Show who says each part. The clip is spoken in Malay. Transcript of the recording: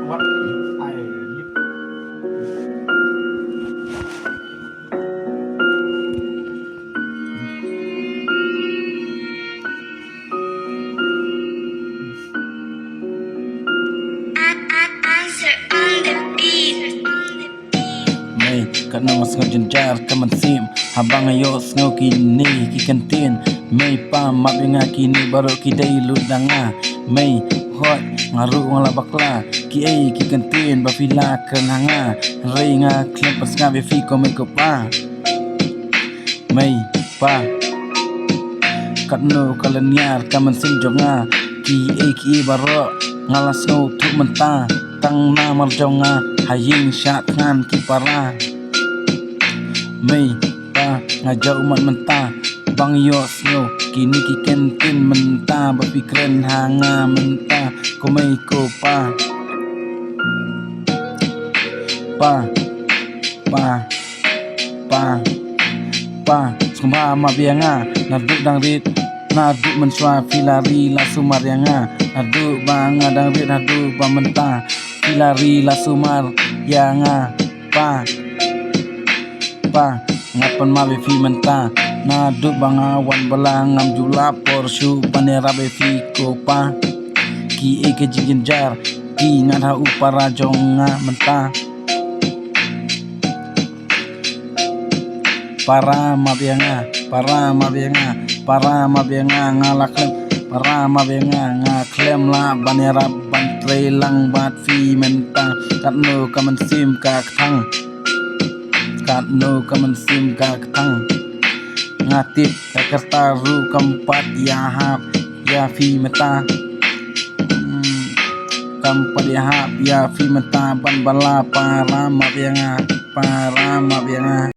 Speaker 1: what I live.
Speaker 2: Answer on the beat.
Speaker 3: May kanong nga jenjar kaman sim habang ayos nga kini kikantin may pa mabinga kini baro kiday ludanga may hot ngaru nga labakla ki ay kikantin ba pila kananga ray nga klempas nga be fi ko may ko pa may pa katno kalanyar kaman sim jonga ki ay ki baro ngalas ngo tu menta tang na marjong nga haying syat ngan ki para may pa nga jaw man menta bang yos ngo kini ki kentin menta berpikiran hanga menta kumay ko pa pa sumba mabianga naduk dang rit naduk menswa filari la sumaryanga naduk banga dang rit naduk ba menta filari la sumar yanga pa ngapan mabe fi menta naduk banga wan balangam jula porsyu panera be fi ko pa ki eke jinjar ki ngada upara jonga menta para mabianga ngalaklem para mabianga ngaklem la banera bantre lang bat fi menta katno kaman sim ka thang katno kaman sim ka thang ngatip kakerta ru kampat ya hap ya fi menta kampat ya hap ya fi menta ban bala para mabianga